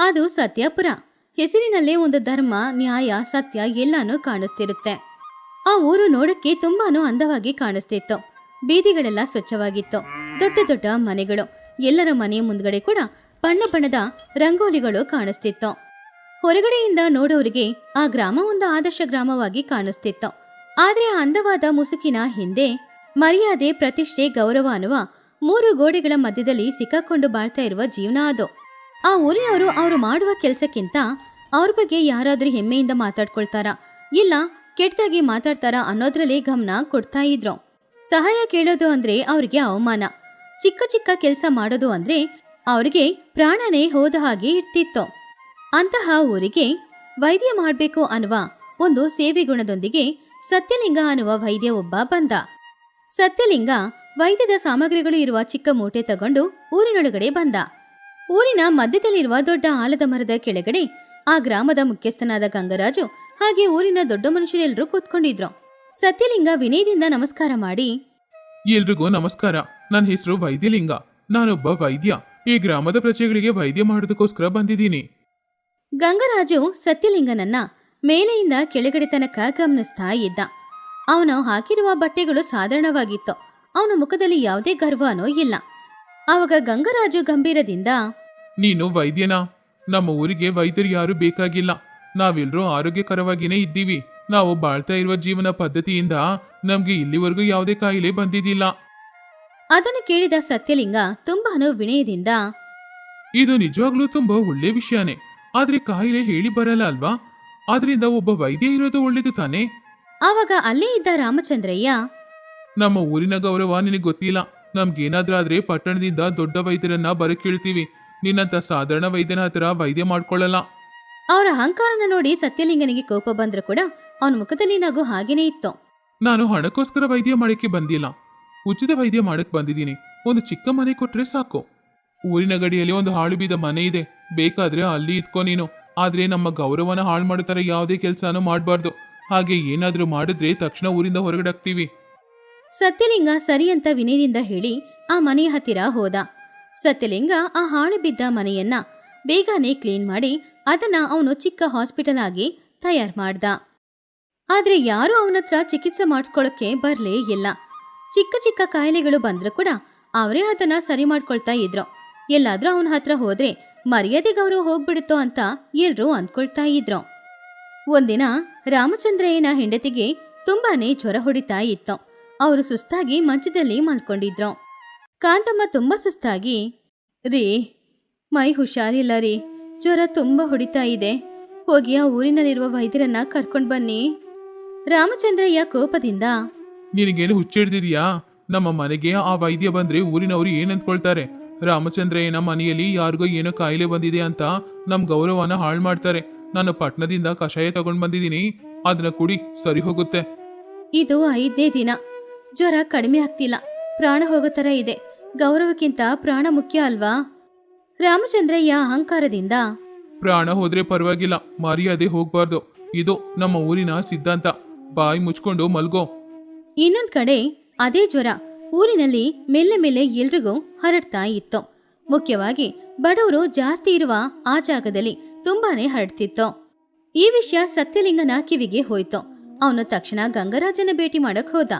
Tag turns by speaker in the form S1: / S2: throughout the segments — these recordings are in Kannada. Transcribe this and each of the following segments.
S1: ಅದು ಸತ್ಯಪುರ. ಹೆಸರಿನಲ್ಲೇ ಒಂದು ಧರ್ಮ, ನ್ಯಾಯ, ಸತ್ಯ ಎಲ್ಲಾನು ಕಾಣಿಸ್ತಿರುತ್ತೆ. ಆ ಊರು ನೋಡಕ್ಕೆ ತುಂಬಾನು ಅಂದವಾಗಿ ಕಾಣಿಸ್ತಿತ್ತು. ಬೀದಿಗಳೆಲ್ಲ ಸ್ವಚ್ಛವಾಗಿತ್ತು. ದೊಡ್ಡ ದೊಡ್ಡ ಮನೆಗಳು, ಎಲ್ಲರ ಮನೆಯ ಮುಂದ್ಗಡೆ ಕೂಡ ಬಣ್ಣ ಬಣ್ಣದ ರಂಗೋಲಿಗಳು ಕಾಣಿಸ್ತಿತ್ತು. ಹೊರಗಡೆಯಿಂದ ನೋಡೋರಿಗೆ ಆ ಗ್ರಾಮ ಒಂದು ಆದರ್ಶ ಗ್ರಾಮವಾಗಿ ಕಾಣಿಸ್ತಿತ್ತು. ಆದ್ರೆ ಆ ಅಂದವಾದ ಮುಸುಕಿನ ಹಿಂದೆ ಮರ್ಯಾದೆ, ಪ್ರತಿಷ್ಠೆ, ಗೌರವ ಅನ್ನುವ 3 ಗೋಡೆಗಳ ಮಧ್ಯದಲ್ಲಿ ಸಿಕ್ಕಾಕೊಂಡು ಬಾಳ್ತಾ ಇರುವ ಜೀವನ ಅದು. ಆ ಊರಿನವರು ಅವರು ಮಾಡುವ ಕೆಲಸಕ್ಕಿಂತ ಅವ್ರ ಬಗ್ಗೆ ಯಾರಾದ್ರೂ ಹೆಮ್ಮೆಯಿಂದ ಮಾತಾಡ್ಕೊಳ್ತಾರ, ಇಲ್ಲ ಕೆಟ್ಟದಾಗಿ ಮಾತಾಡ್ತಾರ ಅನ್ನೋದ್ರಲ್ಲಿ ಗಮನ ಕೊಡ್ತಾ ಇದ್ರು. ಸಹಾಯ ಕೇಳೋದು ಅಂದ್ರೆ ಅವ್ರಿಗೆ ಅವಮಾನ. ಚಿಕ್ಕ ಚಿಕ್ಕ ಕೆಲಸ ಮಾಡೋದು ಅಂದ್ರೆ ಅವ್ರಿಗೆ ಪ್ರಾಣನೇ ಹೋದ ಹಾಗೆ ಇರ್ತಿತ್ತು. ಅಂತಹ ಊರಿಗೆ ವೈದ್ಯ ಮಾಡ್ಬೇಕು ಅನ್ನುವ ಒಂದು ಸೇವೆ ಗುಣದೊಂದಿಗೆ ಸತ್ಯಲಿಂಗ ಅನ್ನುವ ವೈದ್ಯ ಒಬ್ಬ ಬಂದ. ಸತ್ಯಲಿಂಗ ವೈದ್ಯದ ಸಾಮಗ್ರಿಗಳು ಇರುವ ಚಿಕ್ಕ ಮೂಟೆ ತಗೊಂಡು ಊರಿನೊಳಗಡೆ ಬಂದ. ಊರಿನ ಮಧ್ಯದಲ್ಲಿರುವ ದೊಡ್ಡ ಆಲದ ಮರದ ಕೆಳಗಡೆ ಆ ಗ್ರಾಮದ ಮುಖ್ಯಸ್ಥನಾದ ಗಂಗರಾಜು ಹಾಗೆ ಊರಿನ ದೊಡ್ಡ ಮನುಷ್ಯರೆಲ್ಲರೂ ಕೂತ್ಕೊಂಡಿದ್ರು. ಸತ್ಯಲಿಂಗ ವಿನಯದಿಂದ ನಮಸ್ಕಾರ ಮಾಡಿ,
S2: ಎಲ್ರಿಗೂ ನಮಸ್ಕಾರ. ನನ್ನ ಹೆಸರು ವೈದ್ಯಲಿಂಗ. ನಾನೊಬ್ಬ ವೈದ್ಯ. ಈ ಗ್ರಾಮದ ಪ್ರಜೆಗಳಿಗೆ ವೈದ್ಯ ಮಾಡೋದಕ್ಕೋಸ್ಕರ ಬಂದಿದ್ದೀನಿ.
S1: ಗಂಗರಾಜು ಸತ್ಯಲಿಂಗನನ್ನ ಮೇಲೆಯಿಂದ ಕೆಳಗಡೆ ತನಕ ಗಮನಿಸ್ತಾ ಇದ್ದ. ಅವನು ಹಾಕಿರುವ ಬಟ್ಟೆಗಳು ಸಾಧಾರಣವಾಗಿತ್ತು. ಅವನ ಮುಖದಲ್ಲಿ ಯಾವುದೇ ಗರ್ವನೂ ಇಲ್ಲ. ಆವಾಗ ಗಂಗರಾಜು ಗಂಭೀರದಿಂದ,
S2: ನೀನು ವೈದ್ಯನಾ? ನಮ್ಮ ಊರಿಗೆ ವೈದ್ಯರು ಯಾರು ಬೇಕಾಗಿಲ್ಲ. ನಾವೆಲ್ಲರೂ ಆರೋಗ್ಯಕರವಾಗಿಯೇ ಇದ್ದೀವಿ. ನಾವು ಬಾಳ್ತಾ ಇರುವ ಜೀವನ ಪದ್ಧತಿಯಿಂದ ನಮ್ಗೆ ಇಲ್ಲಿವರೆಗೂ ಯಾವುದೇ ಕಾಯಿಲೆ ಬಂದಿದ್ದಿಲ್ಲ.
S1: ಅದನ್ನು ಕೇಳಿದ ಸತ್ಯಲಿಂಗ ತುಂಬಾನು ವಿನಯದಿಂದ,
S2: ಇದು ನಿಜವಾಗ್ಲೂ ತುಂಬಾ ಒಳ್ಳೆ ವಿಷಯನೇ. ಆದ್ರೆ ಕಾಯಿಲೆ ಹೇಳಿ ಬರಲ್ಲ ಅಲ್ವಾ? ಆದ್ರಿಂದ ಒಬ್ಬ ವೈದ್ಯ ಇರೋದು ಒಳ್ಳೇದು ತಾನೇ?
S1: ಆವಾಗ ಅಲ್ಲೇ ಇದ್ದ ರಾಮಚಂದ್ರಯ್ಯ,
S2: ನಮ್ಮ ಊರಿನ ಗೌರವ ನಿನಗೆ ಗೊತ್ತಿಲ್ಲ. ನಮ್ಗೇನಾದ್ರೂ ಆದ್ರೆ ಪಟ್ಟಣದಿಂದ ದೊಡ್ಡ ವೈದ್ಯರನ್ನ ಬರಕ್ ಕೇಳ್ತೀವಿ. ನಿನ್ನಂತ ಸಾಧಾರಣ ವೈದ್ಯನ ಹತ್ರ ವೈದ್ಯ ಮಾಡ್ಕೊಳ್ಳಲ್ಲ.
S1: ಅವರ ಅಹಂಕಾರನ ನೋಡಿ ಸತ್ಯಲಿಂಗನಿಗೆ ಕೋಪ ಬಂದ್ರು ಕೂಡ ಅವನ ಮುಖದಲ್ಲಿ ನಗು ಹಾಗೇನೇ ಇತ್ತು.
S2: ನಾನು ಹಣಕ್ಕೋಸ್ಕರ ವೈದ್ಯ ಮಾಡಕ್ಕೆ ಬಂದಿಲ್ಲ, ಉಚಿತ ವೈದ್ಯ ಮಾಡಕ್ ಬಂದಿದ್ದೀನಿ. ಒಂದು ಚಿಕ್ಕ ಮನೆ ಕೊಟ್ರೆ ಸಾಕು. ಊರಿನ ಗಡಿಯಲ್ಲಿ ಒಂದು ಹಾಳು ಬಿದ್ದ ಮನೆ ಇದೆ, ಬೇಕಾದ್ರೆ ಅಲ್ಲಿ ಇದ್ಕೋ ನೀನು. ಆದ್ರೆ ನಮ್ಮ ಗೌರವನ ಹಾಳು ಮಾಡೋ ತರ ಯಾವುದೇ ಕೆಲಸನೂ ಮಾಡಬಾರ್ದು. ಹಾಗೆ ಏನಾದ್ರೂ ಮಾಡಿದ್ರೆ ತಕ್ಷಣ ಊರಿಂದ ಹೊರಗಡೆ ಹಾಕ್ತೀವಿ.
S1: ಸತ್ಯಲಿಂಗ ಸರಿ ಅಂತ ವಿನಯದಿಂದ ಹೇಳಿ ಆ ಮನೆಯ ಹತ್ತಿರ ಹೋದ. ಸತ್ಯಲಿಂಗ ಆ ಹಾಳು ಬಿದ್ದ ಮನೆಯನ್ನ ಬೇಗನೆ ಕ್ಲೀನ್ ಮಾಡಿ ಅದನ್ನ ಅವನು ಚಿಕ್ಕ ಹಾಸ್ಪಿಟಲ್ ಆಗಿ ತಯಾರು ಮಾಡ್ದ. ಆದ್ರೆ ಯಾರೂ ಅವನತ್ರ ಚಿಕಿತ್ಸೆ ಮಾಡಿಸ್ಕೊಳ್ಳೋಕೆ ಬರ್ಲೇ ಇಲ್ಲ. ಚಿಕ್ಕ ಚಿಕ್ಕ ಕಾಯಿಲೆಗಳು ಬಂದ್ರು ಕೂಡ ಅವರೇ ಅದನ್ನ ಸರಿ ಮಾಡ್ಕೊಳ್ತಾ ಇದ್ರು. ಎಲ್ಲಾದ್ರೂ ಅವನ ಹತ್ರ ಹೋದ್ರೆ ಮರ್ಯಾದೆ ಗೌರವ ಹೋಗ್ಬಿಡುತ್ತೋ ಅಂತ ಎಲ್ರೂ ಅಂದ್ಕೊಳ್ತಾ ಇದ್ರು. ಒಂದಿನ ರಾಮಚಂದ್ರಯ್ಯನ ಹೆಂಡತಿಗೆ ತುಂಬಾನೇ ಜ್ವರ ಹೊಡಿತಾ ಇತ್ತು. ಅವರು ಸುಸ್ತಾಗಿ ಮಂಚದಲ್ಲಿ ಮಲ್ಕೊಂಡಿದ್ರು. ಕಾಂತಮ್ಮ ತುಂಬಾ ಸುಸ್ತಾಗಿ, ರೀ ಮೈ ಹುಷಾರಿಲ್ಲ ರೀ, ಜ್ವರ ತುಂಬಾ ಹೊಡಿತಾ ಇದೆ, ಹೋಗಿ ಆ ಊರಿನಲ್ಲಿರುವ ವೈದ್ಯರನ್ನ ಕರ್ಕೊಂಡ್ ಬನ್ನಿ. ರಾಮಚಂದ್ರಯ್ಯ ಕೋಪದಿಂದ,
S2: ನಿನಗೇನು ಹುಚ್ಚಿಡ್ದಿದ್ಯಾ? ನಮ್ಮ ಮನೆಗೆ ಆ ವೈದ್ಯ ಬಂದ್ರೆ ಊರಿನವರು ಏನ್ ಅಂದ್ಕೊಳ್ತಾರೆ? ರಾಮಚಂದ್ರಯ್ಯನ ಮನೆಯಲ್ಲಿ ಯಾರಿಗೋ ಏನೋ ಕಾಯಿಲೆ ಬಂದಿದೆ ಅಂತ ನಮ್ ಗೌರವನ ಹಾಳು ಮಾಡ್ತಾರೆ. ನಾನು ಪಟ್ಟಣದಿಂದ ಕಷಾಯ ತಗೊಂಡ್ ಬಂದಿದ್ದೀನಿ, ಅದನ್ನ ಕುಡಿ, ಸರಿ ಹೋಗುತ್ತೆ.
S1: ಇದು 5ನೇ ದಿನ, ಜ್ವರ ಕಡಿಮೆ ಆಗ್ತಿಲ್ಲ, ಪ್ರಾಣ ಹೋಗೋ ತರ ಇದೆ. ಗೌರವಕ್ಕಿಂತ ಪ್ರಾಣ ಮುಖ್ಯ ಅಲ್ವಾ? ರಾಮಚಂದ್ರಯ್ಯ ಅಹಂಕಾರದಿಂದ,
S2: ಪ್ರಾಣ ಹೋದ್ರೆ ಪರವಾಗಿಲ್ಲ, ಮರ್ಯಾದೆ ಹೋಗ್ಬಾರ್ದು. ಇದು ನಮ್ಮ ಊರಿನ ಸಿದ್ಧಾಂತ. ಬಾಯಿ ಮುಚ್ಕೊಂಡು ಮಲ್ಗೋ.
S1: ಇನ್ನೊಂದ್ ಕಡೆ ಅದೇ ಜ್ವರ ಊರಿನಲ್ಲಿ ಮೆಲ್ಲೆ ಮೆಲ್ಲೆ ಎಲ್ರಿಗೂ ಹರಡ್ತಾ ಇತ್ತು. ಮುಖ್ಯವಾಗಿ ಬಡವರು ಜಾಸ್ತಿ ಇರುವ ಆ ಜಾಗದಲ್ಲಿ ತುಂಬಾನೇ ಹರಡ್ತಿತ್ತು. ಈ ವಿಷಯ ಸತ್ಯಲಿಂಗನ ಕಿವಿಗೆ ಹೋಯ್ತು. ಅವನು ತಕ್ಷಣ ಗಂಗರಾಜನ ಭೇಟಿ ಮಾಡಕ್ ಹೋದ.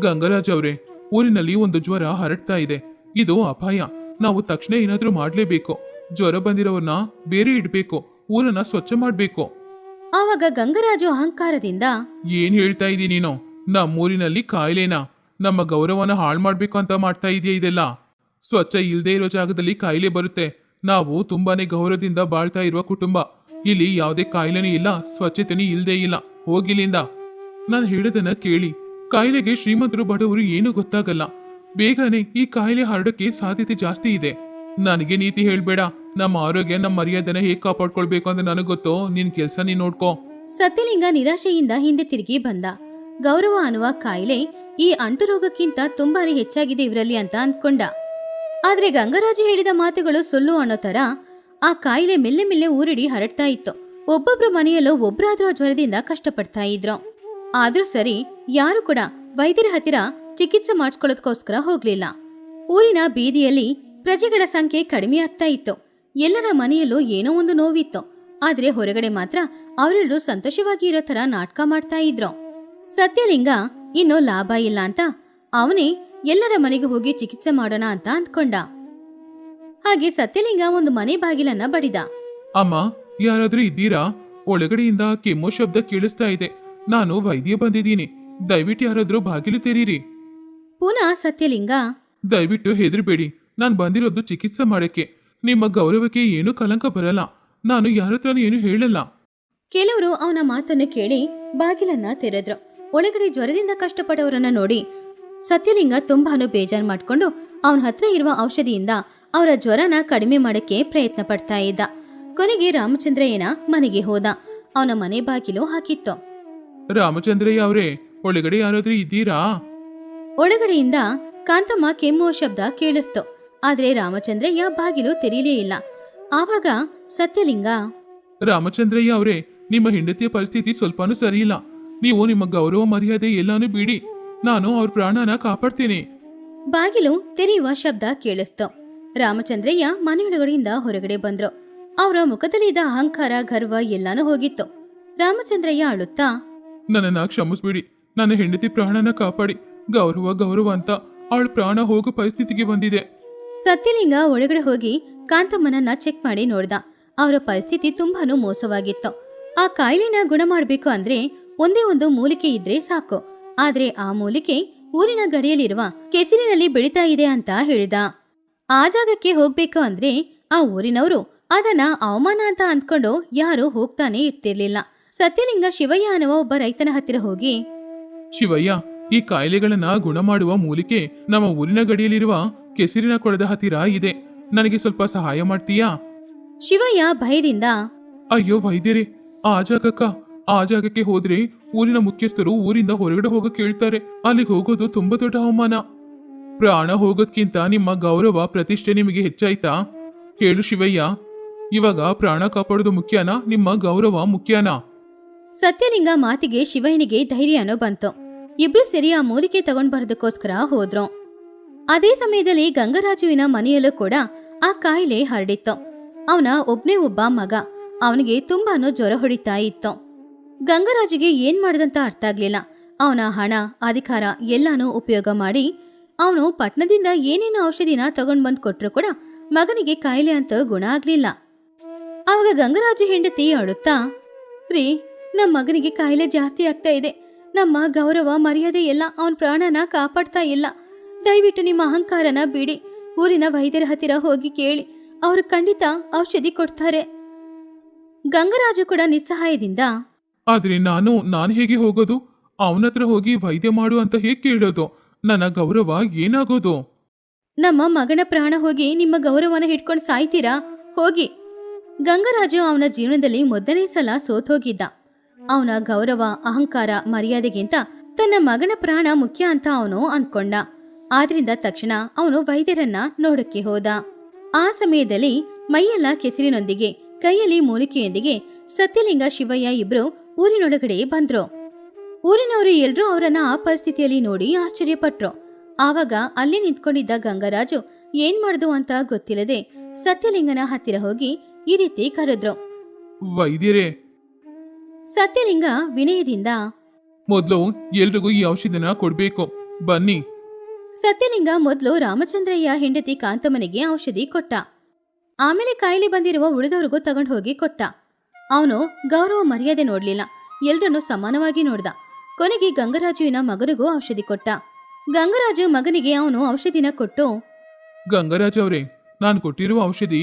S2: ಗಂಗರಾಜ್ ಅವ್ರೆ, ಊರಿನಲ್ಲಿ ಒಂದು ಜ್ವರ ಹರಡ್ತಾ ಇದೆ. ಇದು ಅಪಾಯ. ನಾವು ತಕ್ಷಣ ಏನಾದ್ರೂ ಮಾಡ್ಲೇಬೇಕು. ಜ್ವರ ಬಂದಿರೋವನ್ನ ಬೇರೆ ಇಡ್ಬೇಕು, ಊರನ್ನ ಸ್ವಚ್ಛ ಮಾಡ್ಬೇಕು.
S1: ಆವಾಗ ಗಂಗರಾಜು ಅಹಂಕಾರದಿಂದ,
S2: ಏನ್ ಹೇಳ್ತಾ ಇದೀ ನೀನು? ನಮ್ಮೂರಿನಲ್ಲಿ ಕಾಯಿಲೆನಾ? ನಮ್ಮ ಗೌರವನ ಹಾಳು ಮಾಡ್ಬೇಕು ಅಂತ ಮಾಡ್ತಾ ಇದೆಯಾ ಇದೆಲ್ಲ? ಸ್ವಚ್ಛ ಇಲ್ದೇ ಇರೋ ಜಾಗದಲ್ಲಿ ಕಾಯಿಲೆ ಬರುತ್ತೆ. ನಾವು ತುಂಬಾನೇ ಗೌರವದಿಂದ ಬಾಳ್ತಾ ಇರುವ ಕುಟುಂಬ. ಇಲ್ಲಿ ಯಾವುದೇ ಕಾಯಿಲೆನೂ ಇಲ್ಲ, ಸ್ವಚ್ಛತೆನೂ ಇಲ್ದೇ ಇಲ್ಲ. ಹೋಗಿಲ್ಲಿಂದ. ನಾನು ಹೇಳೋದನ್ನ ಕೇಳಿ. ಕಾಯಿಲೆಗೆ ಶ್ರೀಮಂತರು ಬಡವರು ಏನೂ ಗೊತ್ತಾಗಲ್ಲ. ಬೇಗನೆ ಈ ಕಾಯಿಲೆ ಹರಡೋಕೆ ಸಾಧ್ಯತೆ ಜಾಸ್ತಿ ಇದೆ. ನನಗೆ ನೀತಿ ಹೇಳ್ಬೇಡ. ನಮ್ಮ ಆರೋಗ್ಯ, ನಮ್ಮ ಮರ್ಯಾದೆನ ಹೇಗೆ ಕಾಪಾಡ್ಕೊಳ್ಬೇಕು ಅಂತ ನನಗೆ ಗೊತ್ತೋ. ನಿನ್ ಕೆಲ್ಸ ನೀನ್ ನೋಡ್ಕೋ.
S1: ಸತ್ಯಲಿಂಗ ನಿರಾಶೆಯಿಂದ ಹಿಂದೆ ತಿರುಗಿ ಬಂದ. ಗೌರವ ಅನ್ನುವ ಕಾಯಿಲೆ ಈ ಅಂಟು ರೋಗಕ್ಕಿಂತ ತುಂಬಾನೇ ಹೆಚ್ಚಾಗಿದೆ ಇವರಲ್ಲಿ ಅಂತ ಅಂದ್ಕೊಂಡ. ಆದ್ರೆ ಗಂಗರಾಜು ಹೇಳಿದ ಮಾತುಗಳು ಸುಳ್ಳು ಅನ್ನೋ ತರ ಆ ಕಾಯಿಲೆ ಮೆಲ್ಲೆ ಮೆಲ್ಲೆ ಊರಿಡಿ ಹರಡ್ತಾ ಇತ್ತು. ಒಬ್ಬೊಬ್ರು ಮನೆಯಲ್ಲೂ ಒಬ್ರಾದ್ರೂ ಆ ಜ್ವರದಿಂದ ಕಷ್ಟಪಡ್ತಾ ಇದ್ರು. ಆದ್ರೂ ಸರಿ, ಯಾರು ಕೂಡ ವೈದ್ಯರ ಹತ್ತಿರ ಚಿಕಿತ್ಸೆ ಮಾಡಿಸ್ಕೊಳ್ಳೋದಕ್ಕೋಸ್ಕರ ಹೋಗ್ಲಿಲ್ಲ. ಊರಿನ ಬೀದಿಯಲ್ಲಿ ಪ್ರಜೆಗಳ ಸಂಖ್ಯೆ ಕಡಿಮೆ ಆಗ್ತಾ ಇತ್ತು. ಎಲ್ಲರ ಮನೆಯಲ್ಲೂ ಏನೋ ಒಂದು ನೋವಿತ್ತು. ಆದ್ರೆ ಹೊರಗಡೆ ಮಾತ್ರ ಅವರೆಲ್ಲರೂ ಸಂತೋಷವಾಗಿ ಇರೋ ತರ ನಾಟಕ ಮಾಡ್ತಾ ಇದ್ರು. ಸತ್ಯಲಿಂಗ ಇನ್ನು ಲಾಭ ಇಲ್ಲ ಅಂತ ಅವನೇ ಎಲ್ಲರ ಮನೆಗೆ ಹೋಗಿ ಚಿಕಿತ್ಸೆ ಮಾಡೋಣ ಅಂತ ಅಂದ್ಕೊಂಡ. ಹಾಗೆ ಸತ್ಯಲಿಂಗ ಒಂದು ಮನೆ ಬಾಗಿಲನ್ನ ಬಡಿದ.
S2: ಅಮ್ಮ, ಯಾರಾದ್ರೂ ಇದ್ದೀರಾ? ಒಳಗಡೆಯಿಂದ ಕೆಮ್ಮೋ ಶಬ್ದ ಕೇಳಿಸ್ತಾ ಇದೆ. ನಾನು ವೈದ್ಯ ಬಂದಿದ್ದೀನಿ. ದಯವಿಟ್ಟು ಯಾರಾದ್ರೂ ಬಾಗಿಲು ತೆರೀರಿ.
S1: ಪುನಃ ಸತ್ಯಲಿಂಗ,
S2: ದಯವಿಟ್ಟು ಹೆದರ್ಬೇಡಿ. ನಾನು ಬಂದಿರೋದು ಚಿಕಿತ್ಸೆ ಮಾಡಕ್ಕೆ. ನಿಮ್ಮ ಗೌರವಕ್ಕೆ ಏನೂ ಕಲಂಕ ಬರಲ್ಲ. ನಾನು ಯಾರತ್ರನೂ ಏನು ಹೇಳಲ್ಲ.
S1: ಕೆಲವರು ಅವನ ಮಾತನ್ನು ಕೇಳಿ ಬಾಗಿಲನ್ನ ತೆರೆದ್ರು. ಒಳಗಡೆ ಜ್ವರದಿಂದ ಕಷ್ಟಪಡೋರನ್ನ ನೋಡಿ ಸತ್ಯಲಿಂಗ ತುಂಬಾನು ಬೇಜಾರು ಮಾಡ್ಕೊಂಡು ಅವನ ಹತ್ರ ಇರುವ ಔಷಧಿಯಿಂದ ಅವರ ಜ್ವರನ ಕಡಿಮೆ ಮಾಡಕ್ಕೆ ಪ್ರಯತ್ನ ಪಡ್ತಾ ಇದ್ದ. ಕೊನೆಗೆ ರಾಮಚಂದ್ರಯ್ಯನ ಮನೆಗೆ ಹೋದ. ಅವನ ಮನೆ ಬಾಗಿಲು ಹಾಕಿತ್ತು.
S2: ರಾಮಚಂದ್ರಯ್ಯ ಅವರೇ, ಒಳಗಡೆ ಯಾರಾದ್ರೂ ಇದ್ದೀರಾ?
S1: ಒಳಗಡೆಯಿಂದ ಕಾಂತಮ್ಮ ಕೆಮ್ಮುವ ಶಬ್ದ ಕೇಳಿಸ್ತು. ಆದ್ರೆ ರಾಮಚಂದ್ರಯ್ಯ ಬಾಗಿಲು ತೆರೀಲೇ ಇಲ್ಲ. ಆವಾಗ ಸತ್ಯಲಿಂಗ,
S2: ರಾಮಚಂದ್ರಯ್ಯ ಅವರೇ, ನಿಮ್ಮ ಹೆಂಡತಿಯ ಪರಿಸ್ಥಿತಿ ಸ್ವಲ್ಪನೂ ಸರಿಯಿಲ್ಲ. ನೀವು ನಿಮ್ಮ ಗೌರವ ಮರ್ಯಾದೆ ಎಲ್ಲಾನು ಬಿಡಿ. ನಾನು ಅವ್ರ ಪ್ರಾಣನ ಕಾಪಾಡ್ತೀನಿ.
S1: ಬಾಗಿಲು ತೆರೆಯುವ ಶಬ್ದ ಕೇಳಿಸ್ತು. ರಾಮಚಂದ್ರಯ್ಯ ಮನೆಯೊಳಗಡೆಯಿಂದ ಹೊರಗಡೆ ಬಂದ್ರು. ಅವರ ಮುಖದಲ್ಲಿದ್ದ ಅಹಂಕಾರ, ಗರ್ವ ಎಲ್ಲಾನು ಹೋಗಿತ್ತು. ರಾಮಚಂದ್ರಯ್ಯ ಅಳುತ್ತಾ,
S2: ನನ್ನನ್ನ ಕ್ಷಮಿಸ್ಬಿಡಿ. ನನ್ನ ಹೆಂಡತಿ ಪ್ರಾಣನ ಕಾಪಾಡಿ. ಗೌರವ ಗೌರವ ಅಂತ ಅವಳ ಪ್ರಾಣ ಹೋಗೋ ಪರಿಸ್ಥಿತಿಗೆ ಬಂದಿದೆ.
S1: ಸತ್ಯಲಿಂಗ ಒಳಗಡೆ ಹೋಗಿ ಕಾಂತಮ್ಮನನ್ನ ಚೆಕ್ ಮಾಡಿ ನೋಡ್ದ. ಅವರ ಪರಿಸ್ಥಿತಿ ತುಂಬಾನು ಮೋಸವಾಗಿತ್ತು. ಆ ಕಾಯಿಲೆನ ಗುಣ ಮಾಡ್ಬೇಕು ಅಂದ್ರೆ ಒಂದೇ ಒಂದು ಮೂಲಿಕೆ ಇದ್ರೆ ಸಾಕು. ಆದ್ರೆ ಆ ಮೂಲಿಕೆ ಊರಿನ ಗಡಿಯಲ್ಲಿರುವ ಕೆಸರಿನಲ್ಲಿ ಬೆಳೀತಾ ಇದೆ ಅಂತ ಹೇಳ್ದ. ಆ ಜಾಗಕ್ಕೆ ಹೋಗ್ಬೇಕು ಅಂದ್ರೆ ಆ ಊರಿನವರು ಅದನ್ನ ಅವಮಾನ ಅಂತ ಅಂದ್ಕೊಂಡು ಯಾರು ಹೋಗ್ತಾನೆ ಇರ್ತಿರ್ಲಿಲ್ಲ. ಸತ್ಯಲಿಂಗ ಶಿವಯ್ಯ ಅನ್ನುವ ಒಬ್ಬ ರೈತನ ಹತ್ತಿರ ಹೋಗಿ,
S2: ಶಿವಯ್ಯ, ಈ ಕಾಯಿಲೆಗಳನ್ನ ಗುಣ ಮಾಡುವ ಮೂಲಿಕೆ ನಮ್ಮ ಊರಿನ ಗಡಿಯಲ್ಲಿರುವ ಕೆಸರಿನ ಕೊಳದ ಹತ್ತಿರ ಇದೆ. ನನಗೆ ಸ್ವಲ್ಪ ಸಹಾಯ ಮಾಡ್ತೀಯಾ?
S1: ಶಿವಯ್ಯ ಭಯದಿಂದ,
S2: ಅಯ್ಯೋ ವೈದ್ಯರೇ, ಆ ಜಾಗಕ್ಕೆ ಹೋದ್ರೆ ಊರಿನ ಮುಖ್ಯಸ್ಥರು ಊರಿಂದ ಹೊರಗಡೆ ಹೋಗಕ್ ಕೇಳ್ತಾರೆ. ಅಲ್ಲಿಗೆ ಹೋಗೋದು ತುಂಬಾ ದೊಡ್ಡ ಅವಮಾನ. ಪ್ರಾಣ ಹೋಗೋದ್ಕಿಂತ ನಿಮ್ಮ ಗೌರವ ಪ್ರತಿಷ್ಠೆ ನಿಮಗೆ ಹೆಚ್ಚಾಯ್ತಾ? ಹೇಳು ಶಿವಯ್ಯ, ಇವಾಗ ಪ್ರಾಣ ಕಾಪಾಡೋದು ಮುಖ್ಯನಾ, ನಿಮ್ಮ ಗೌರವ ಮುಖ್ಯನಾ?
S1: ಸತ್ಯಲಿಂಗ ಮಾತಿಗೆ ಶಿವಯ್ಯನಿಗೆ ಧೈರ್ಯನೋ ಬಂತು. ಇಬ್ರು ಸೇರಿ ಆ ಮೂಲಿಕೆ ತಗೊಂಡ್ ಬರೋದಕ್ಕೋಸ್ಕರ ಹೋದ್ರು. ಅದೇ ಸಮಯದಲ್ಲಿ ಗಂಗರಾಜುವಿನ ಮನೆಯಲ್ಲೂ ಕೂಡ ಆ ಕಾಯಿಲೆ ಹರಡಿತ್ತು. ಅವನ ಒಬ್ನೇ ಒಬ್ಬ ಮಗ. ಅವನಿಗೆ ತುಂಬಾನು ಜ್ವರ ಹೊಡಿತಾ ಇತ್ತು. ಗಂಗರಾಜುಗೆ ಏನ್ ಮಾಡದಂತ ಅರ್ಥ ಆಗ್ಲಿಲ್ಲ. ಅವನ ಹಣ, ಅಧಿಕಾರ ಎಲ್ಲಾನು ಉಪಯೋಗ ಮಾಡಿ ಅವನು ಪಟ್ಟಣದಿಂದ ಏನೇನು ಔಷಧಿನ ತಗೊಂಡ್ ಬಂದ್ ಕೊಟ್ರು ಕೂಡ ಮಗನಿಗೆ ಕಾಯಿಲೆ ಅಂತ ಗುಣ ಆಗ್ಲಿಲ್ಲ. ಆವಾಗ ಗಂಗರಾಜು ಹೆಂಡತಿ ಅಳುತ್ತಾ, ರೀ, ನಮ್ಮ ಮಗನಿಗೆ ಕಾಯಿಲೆ ಜಾಸ್ತಿ ಆಗ್ತಾ ಇದೆ. ನಮ್ಮ ಗೌರವ ಮರ್ಯಾದೆ ಎಲ್ಲ ಅವನ ಪ್ರಾಣನ ಕಾಪಾಡ್ತಾ ಇಲ್ಲ. ದಯವಿಟ್ಟು ನಿಮ್ಮ ಅಹಂಕಾರನ ಬಿಡಿ. ಊರಿನ ವೈದ್ಯರ ಹತ್ತಿರ ಹೋಗಿ ಕೇಳಿ, ಅವರು ಖಂಡಿತ ಔಷಧಿ ಕೊಡ್ತಾರೆ. ಗಂಗರಾಜು ಕೂಡ ನಿಸ್ಸಹಾಯದಿಂದ,
S2: ಆದ್ರೆ ನಾನು ಹೇಗೆ ಹೋಗೋದು? ಅವನತ್ರ ಹೋಗಿ ವೈದ್ಯ ಮಾಡು ಅಂತ ಹೇಗೆ ಕೇಳೋದು? ನನ್ನ ಗೌರವ ಏನಾಗೋದು?
S1: ನಮ್ಮ ಮಗನ ಪ್ರಾಣ ಹೋಗಿ ನಿಮ್ಮ ಗೌರವನ ಹಿಡ್ಕೊಂಡು ಸಾಯ್ತೀರಾ? ಹೋಗಿ. ಗಂಗರಾಜು ಅವನ ಜೀವನದಲ್ಲಿ ಮೊದಲನೇ ಸಲ ಸೋತೋಗಿದ್ದ. ಅವನ ಗೌರವ, ಅಹಂಕಾರ, ಮರ್ಯಾದೆಗಿಂತ ತನ್ನ ಮಗನ ಪ್ರಾಣ ಮುಖ್ಯ ಅಂತ ಅವನು ಅಂದ್ಕೊಂಡ. ಆದ್ರಿಂದ ತಕ್ಷಣ ಅವನು ವೈದ್ಯರನ್ನ ನೋಡಕ್ಕೆ ಹೋದ. ಆ ಸಮಯದಲ್ಲಿ ಮೈಯೆಲ್ಲ ಕೆಸರಿನೊಂದಿಗೆ ಕೈಯಲ್ಲಿ ಮೂಲಿಕೆಯೊಂದಿಗೆ ಸತ್ಯಲಿಂಗ, ಶಿವಯ್ಯ ಇಬ್ರು ಊರಿನೊಳಗಡೆ ಬಂದ್ರು. ಊರಿನವರು ಎಲ್ರೂ ಅವರನ್ನ ಆ ಪರಿಸ್ಥಿತಿಯಲ್ಲಿ ನೋಡಿ ಆಶ್ಚರ್ಯಪಟ್ರು. ಆವಾಗ ಅಲ್ಲೇ ನಿಂತ್ಕೊಂಡಿದ್ದ ಗಂಗರಾಜು ಏನ್ ಮಾಡ್ದು ಅಂತ ಗೊತ್ತಿಲ್ಲದೆ ಸತ್ಯಲಿಂಗನ ಹತ್ತಿರ ಹೋಗಿ ಈ ರೀತಿ ಕರೆದ್ರು,
S2: ವೈದ್ಯರೇ.
S1: ಸತ್ಯಲಿಂಗ ವಿನಯದಿಂದ,
S2: ಮೊದಲು ಎಲ್ರಿಗೂ ಈ ಔಷಧಿನ ಕೊಡ್ಬೇಕು, ಬನ್ನಿ.
S1: ಸತ್ಯಲಿಂಗ ಮೊದಲು ರಾಮಚಂದ್ರಯ್ಯ ಹೆಂಡತಿ ಕಾಂತಮ್ಮನಿಗೆ ಔಷಧಿ ಕೊಟ್ಟ. ಆಮೇಲೆ ಕಾಯಿಲೆ ಬಂದಿರುವ ಉಳಿದವ್ರಿಗೂ ತಗೊಂಡು ಹೋಗಿ ಕೊಟ್ಟ. ಅವನು ಗೌರವ ಮರ್ಯಾದೆ ನೋಡ್ಲಿಲ್ಲ, ಎಲ್ರನ್ನೂ ಸಮಾನವಾಗಿ ನೋಡ್ದ. ಕೊನೆಗೆ ಗಂಗರಾಜುವಿನ ಮಗನಿಗೂ ಔಷಧಿ ಕೊಟ್ಟ. ಗಂಗರಾಜು ಮಗನಿಗೆ ಅವನು ಔಷಧಿನ ಕೊಟ್ಟು,
S2: ಗಂಗರಾಜ್ ಅವರೇ, ನಾನು ಕೊಟ್ಟಿರುವ ಔಷಧಿ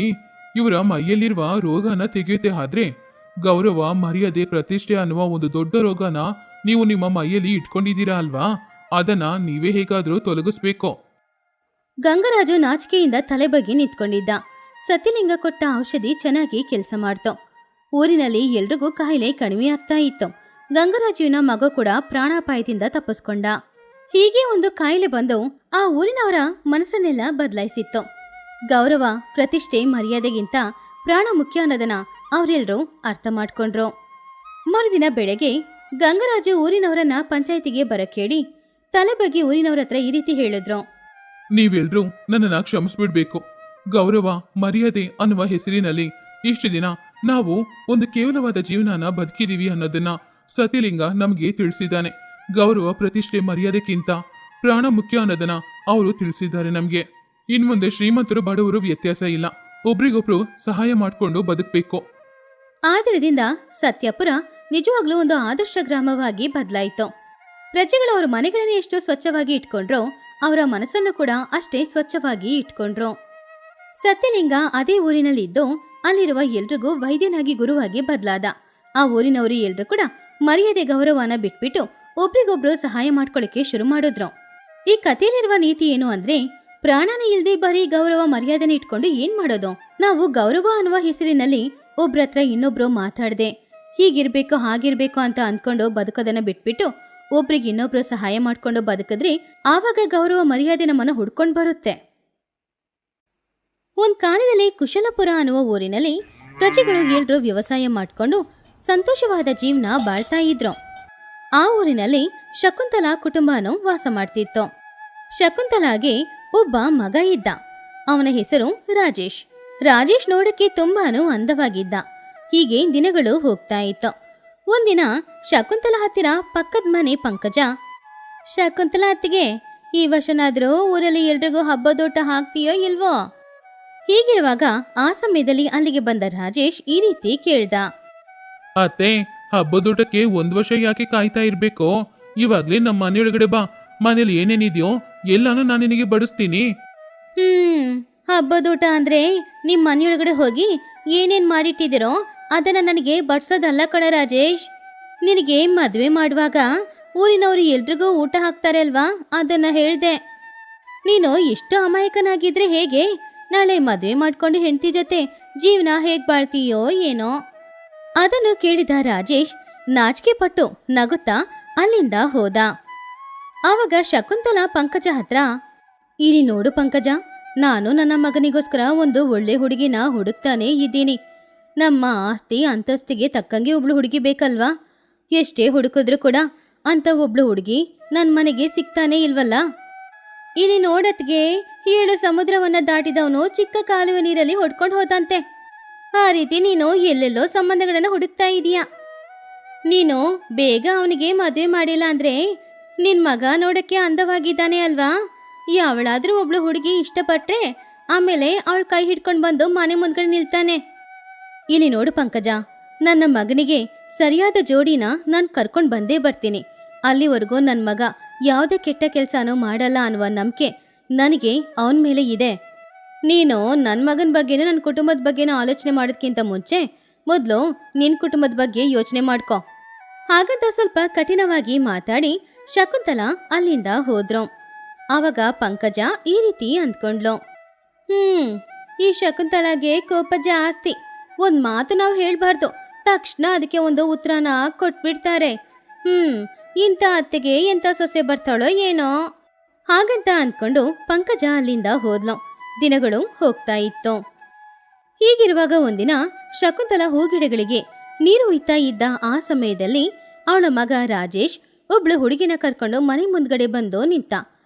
S2: ಇವರ ಮೈಯಲ್ಲಿರುವ ರೋಗನ ತೆಗೆಯುತ್ತೆ. ಆದ್ರೆ ಗೌರವ, ಮರ್ಯಾದೆ, ಪ್ರತಿಷ್ಠೆ ಅನ್ನುವ ಒಂದು ದೊಡ್ಡ ರೋಗನ ನೀವು ನಿಮ್ಮ ಮೈಯಲ್ಲಿ ಇಟ್ಕೊಂಡಿದ್ದೀರಾ ಅಲ್ವಾ? ಅದನ್ನ ನೀವೇ ಹೇಗಾದ್ರೂ ತೊಲಗಿಸ್ಬೇಕು.
S1: ಗಂಗರಾಜು ನಾಚಿಕೆಯಿಂದ ತಲೆ ಬಗ್ಗೆ ನಿಂತ್ಕೊಂಡಿದ್ದ. ಸತ್ಯಲಿಂಗ ಕೊಟ್ಟ ಔಷಧಿ ಚೆನ್ನಾಗಿ ಕೆಲಸ ಮಾಡ್ತು. ಊರಿನಲ್ಲಿ ಎಲ್ರಿಗೂ ಕಾಯಿಲೆ ಕಡಿಮೆ ಆಗ್ತಾ ಇತ್ತು. ಗಂಗರಾಜುವಿನ ಮಗ ಕೂಡ ಪ್ರಾಣಾಪಾಯದಿಂದ ತಪ್ಪಿಸ್ಕೊಂಡ. ಹೀಗೆ ಒಂದು ಕಾಯಿಲೆ ಬಂದು ಆ ಊರಿನವರ ಮನಸ್ಸನ್ನೆಲ್ಲ ಬದಲಾಯಿಸಿತ್ತು. ಗೌರವ, ಪ್ರತಿಷ್ಠೆ, ಮರ್ಯಾದೆಗಿಂತ ಪ್ರಾಣ ಮುಖ್ಯ ಅನ್ನೋದನ್ನ ಅವರೆಲ್ಲರೂ ಅರ್ಥ ಮಾಡ್ಕೊಂಡ್ರು. ಮರುದಿನ ಬೆಳಗ್ಗೆ ಗಂಗರಾಜು ಊರಿನವರನ್ನ ಪಂಚಾಯಿತಿಗೆ ಬರಕೇಳಿ ತಲೆ ಬಗ್ಗೆ ಊರಿನವರ ಹತ್ರ ಈ ರೀತಿ ಹೇಳಿದ್ರು,
S2: ನೀವೆಲ್ರೂ ನನ್ನನ್ನ ಕ್ಷಮಿಸ್ಬಿಡ್ಬೇಕು. ಗೌರವ ಮರ್ಯಾದೆ ಅನ್ನುವ ಹೆಸರಿನಲ್ಲಿ ಇಷ್ಟು ದಿನ ನಾವು ಒಂದು ಕೇವಲವಾದ ಜೀವನನ ಬದುಕಿದೀವಿ ಅನ್ನೋದನ್ನ ಸತ್ಯಲಿಂಗ ನಮ್ಗೆ ತಿಳಿಸಿದ್ದಾನೆ. ಗೌರವ ಪ್ರತಿಷ್ಠೆ ಮರ್ಯಾದೆಕ್ಕಿಂತ ಪ್ರಾಣ ಮುಖ್ಯ ಅನ್ನೋದನ್ನ ಅವರು ತಿಳಿಸಿದ್ದಾರೆ ನಮ್ಗೆ. ಇನ್ಮುಂದೆ ಶ್ರೀಮಂತರು ಬಡವರು ವ್ಯತ್ಯಾಸ ಇಲ್ಲ, ಒಬ್ರಿಗೊಬ್ರು ಸಹಾಯ ಮಾಡ್ಕೊಂಡು ಬದುಕಬೇಕು.
S1: ಆ ದಿನದಿಂದ ಸತ್ಯಪುರ ನಿಜವಾಗ್ಲೂ ಒಂದು ಆದರ್ಶ ಗ್ರಾಮವಾಗಿ ಬದಲಾಯಿತು. ಪ್ರಜೆಗಳು ಅವರ ಮನೆಗಳನ್ನೇ ಎಷ್ಟು ಸ್ವಚ್ಛವಾಗಿ ಇಟ್ಕೊಂಡ್ರೋ ಅವರ ಮನಸ್ಸನ್ನು ಕೂಡ ಅಷ್ಟೇ ಸ್ವಚ್ಛವಾಗಿ ಇಟ್ಕೊಂಡ್ರು. ಸತ್ಯಲಿಂಗ ಅದೇ ಊರಿನಲ್ಲಿದ್ದು ಅಲ್ಲಿರುವ ಎಲ್ರಿಗೂ ವೈದ್ಯನಾಗಿ ಗುರುವಾಗಿ ಬದಲಾದ. ಆ ಊರಿನವರು ಎಲ್ರು ಕೂಡ ಮರ್ಯಾದೆ ಗೌರವನ ಬಿಟ್ಬಿಟ್ಟು ಒಬ್ರಿಗೊಬ್ರು ಸಹಾಯ ಮಾಡ್ಕೊಳ್ಳಿಕ್ಕೆ ಶುರು ಮಾಡಿದ್ರು. ಈ ಕಥೆಯಲ್ಲಿರುವ ನೀತಿ ಏನು ಅಂದ್ರೆ, ಪ್ರಾಣನೇ ಇಲ್ದೆ ಬರೀ ಗೌರವ ಮರ್ಯಾದೆನ ಇಟ್ಕೊಂಡು ಏನ್ ಮಾಡೋದು? ನಾವು ಗೌರವ ಅನ್ನುವ ಹೆಸರಿನಲ್ಲಿ ಒಬ್ರತ್ರ ಇನ್ನೊಬ್ರು ಮಾತಾಡದೆ ಹೀಗಿರ್ಬೇಕು ಹಾಗಿರ್ಬೇಕು ಅಂತ ಅಂದ್ಕೊಂಡು ಬದುಕೋದನ್ನ ಬಿಟ್ಬಿಟ್ಟು ಒಬ್ರಿಗೆ ಇನ್ನೊಬ್ರು ಸಹಾಯ ಮಾಡ್ಕೊಂಡು ಬದುಕಿದ್ರೆ ಆವಾಗ ಗೌರವ ಮರ್ಯಾದೆ ನಮ್ಮನ್ನ ಹುಡ್ಕೊಂಡ್ ಬರುತ್ತೆ. ಒಂದ್ ಕಾಲದಲ್ಲಿ ಕುಶಲಪುರ ಅನ್ನುವ ಊರಿನಲ್ಲಿ ಪ್ರಜೆಗಳು ಎಲ್ರು ವ್ಯವಸಾಯ ಮಾಡ್ಕೊಂಡು ಸಂತೋಷವಾದ ಜೀವನ ಬಾಳ್ತಾ ಇದ್ರು. ಆ ಊರಿನಲ್ಲಿ ಶಕುಂತಲಾ ಕುಟುಂಬನೂ ವಾಸ ಮಾಡ್ತಿತ್ತು. ಶಕುಂತಲಾಗೆ ಒಬ್ಬ ಮಗ ಇದ್ದ. ಅವನ ಹೆಸರು ರಾಜೇಶ್. ರಾಜೇಶ್ ನೋಡಕ್ಕೆ ತುಂಬಾನು ಅಂದವಾಗಿದ್ದ. ಹೀಗೆ ದಿನಗಳು ಹೋಗ್ತಾ ಇತ್ತು. ಒಂದಿನ ಶಕುಂತಲಾ ಹತ್ತಿರ ಪಕ್ಕದ ಮನೆ ಪಂಕಜ, ಶಕುಂತಲಾ ಅತ್ತಿಗೆ, ಈ ವರ್ಷನಾದ್ರೂ ಊರಲ್ಲಿ ಎಲ್ರಿಗೂ ಹಬ್ಬದೋಟ ಹಾಕ್ತೀಯೋ ಇಲ್ವೋ? ಹೀಗಿರುವಾಗ ಆ ಸಮಯದಲ್ಲಿ ಅಲ್ಲಿಗೆ ಬಂದ ರಾಜೇಶ್ ಈ ರೀತಿ ಕೇಳ್ದ.
S2: ಅತ್ತೆ, ಹಬ್ಬದೂಟಕ್ಕೆ 1 ವರ್ಷ ಯಾಕೆ ಕಾಯ್ತಾ ಇರ್ಬೇಕು? ಇವಾಗ್ಲೇ ನಮ್ಮ ಮನೆಯೊಳಗಡೆ ಬಾ, ಮನೇಲಿ ಏನೇನಿದೆಯೋ ಎಲ್ಲಾನು ನಾನು ನಿನಗೆ ಬಡಿಸ್ತೀನಿ.
S1: ಹಬ್ಬದೂಟ ಅಂದ್ರೆ ನಿಮ್ ಮನೆಯೊಳಗಡೆ ಹೋಗಿ ಏನೇನ್ ಮಾಡಿಟ್ಟಿದಿರೋ ಅದನ್ನ ನನಗೆ ಬಡ್ಸೋದಲ್ಲ ಕಣ ರಾಜೇಶ್. ನಿನಗೆ ಮದ್ವೆ ಮಾಡುವಾಗ ಊರಿನವರು ಎಲ್ರಿಗೂ ಊಟ ಹಾಕ್ತಾರೆ ಅಲ್ವಾ, ಅದನ್ನ ಹೇಳ್ದೆ. ನೀನು ಇಷ್ಟು ಅಮಾಯಕನಾಗಿದ್ರೆ ಹೇಗೆ? ನಾಳೆ ಮದ್ವೆ ಮಾಡ್ಕೊಂಡು ಹೆಂಡತಿ ಜೊತೆ ಜೀವನ ಹೇಗ್ ಬಾಳ್ತೀಯೋ ಏನೋ? ಅದನ್ನು ಕೇಳಿದ ರಾಜೇಶ್ ನಾಚಿಕೆ ಪಟ್ಟು ನಗುತ್ತಾ ಅಲ್ಲಿಂದ ಹೋದ. ಆವಾಗ ಶಕುಂತಲಾ ಪಂಕಜ ಹತ್ರ, ಇಲ್ಲಿ ನೋಡು ಪಂಕಜ, ನಾನು ನನ್ನ ಮಗನಿಗೋಸ್ಕರ ಒಂದು ಒಳ್ಳೆ ಹುಡುಗಿನ ಹುಡುಕ್ತಾನೆ ಇದ್ದೀನಿ. ನಮ್ಮ ಆಸ್ತಿ ಅಂತಸ್ತಿಗೆ ತಕ್ಕಂಗೆ ಒಬ್ಳು ಹುಡುಗಿ ಬೇಕಲ್ವಾ? ಎಷ್ಟೇ ಹುಡುಕಿದ್ರು ಕೂಡ ಅಂತ ಒಬ್ಳು ಹುಡುಗಿ ನನ್ನ ಮನೆಗೆ ಸಿಗ್ತಾನೆ ಇಲ್ವಲ್ಲ. ಇಲ್ಲಿ ನೋಡತ್ಗೆ 7 ಸಮುದ್ರವನ್ನ ದಾಟಿದವನು ಚಿಕ್ಕ ಕಾಲುವೆ ನೀರಲ್ಲಿ ಹೊಡ್ಕೊಂಡು ಹೋದಂತೆ. ಆ ರೀತಿ ನೀನು ಎಲ್ಲೆಲ್ಲೋ ಸಂಬಂಧಗಳನ್ನ ಹುಡುಕ್ತಾ ಇದೀಯ. ನೀನು ಬೇಗ ಅವನಿಗೆ ಮದುವೆ ಮಾಡಿಲ್ಲ ಅಂದ್ರೆ ನಿನ್ ಮಗ ನೋಡಕ್ಕೆ ಅಂದವಾಗಿದ್ದಾನೆ ಅಲ್ವಾ? ಯಾವಳಾದ್ರೂ ಒಬ್ಳು ಹುಡುಗಿ ಇಷ್ಟಪಟ್ರೆ ಆಮೇಲೆ ಅವಳ ಕೈ ಹಿಡ್ಕೊಂಡು ಬಂದು ಮನೆ ಮುಂದ್ಗಡೆ ನಿಲ್ತಾನೆ. ಇಲ್ಲಿ ನೋಡು ಪಂಕಜ, ನನ್ನ ಮಗನಿಗೆ ಸರಿಯಾದ ಜೋಡಿನ ನಾನು ಕರ್ಕೊಂಡು ಬಂದೇ ಬರ್ತೀನಿ. ಅಲ್ಲಿವರೆಗೂ ನನ್ನ ಮಗ ಯಾವುದೇ ಕೆಟ್ಟ ಕೆಲಸನೂ ಮಾಡಲ್ಲ ಅನ್ನುವ ನಂಬಿಕೆ ನನಗೆ ಅವನ ಮೇಲೆ ಇದೆ. ನೀನು ನನ್ನ ಮಗನ ಬಗ್ಗೆನೂ ನನ್ನ ಕುಟುಂಬದ ಬಗ್ಗೆನೂ ಆಲೋಚನೆ ಮಾಡೋದಕ್ಕಿಂತ ಮುಂಚೆ ಮೊದಲು ನಿನ್ನ ಕುಟುಂಬದ ಬಗ್ಗೆ ಯೋಚನೆ ಮಾಡ್ಕೊ. ಹಾಗಂತ ಸ್ವಲ್ಪ ಕಠಿಣವಾಗಿ ಮಾತಾಡಿ ಶಕುಂತಲಾ ಅಲ್ಲಿಂದ ಹೋದ್ರು. ಆವಾಗ ಪಂಕಜ ಈ ರೀತಿ ಅಂದ್ಕೊಂಡ್ಲು, ಈ ಶಕುಂತಲಾಗೆ ಕೋಪ ಜಾಸ್ತಿ. ಒಂದ್ ಮಾತು ನಾವು ಹೇಳ್ಬಾರ್ದು, ತಕ್ಷಣ ಅದಕ್ಕೆ ಒಂದು ಉತ್ತರನ ಕೊಟ್ಬಿಡ್ತಾರೆ. ಇಂಥ ಅತ್ತೆಗೆ ಎಂಥ ಸೊಸೆ ಬರ್ತಾಳೋ ಏನೋ. ಹಾಗಂತ ಅಂದ್ಕೊಂಡು ಪಂಕಜ ಅಲ್ಲಿಂದ ಹೋದ್ಲು. ದಿನಗಳು ಹೋಗ್ತಾ ಇತ್ತು. ಹೀಗಿರುವಾಗ ಒಂದಿನ ಶಕುಂತಲಾ ಹೂಗಿಡಗಳಿಗೆ ನೀರು ಒಯ್ತಾ ಇದ್ದ ಆ ಸಮಯದಲ್ಲಿ ಅವಳ ಮಗ ರಾಜೇಶ್ ಒಬ್ಳು ಹುಡುಗಿನ ಕರ್ಕೊಂಡು ಮನೆ ಮುಂದ್ಗಡೆ ಬಂದು ನಿಂತ.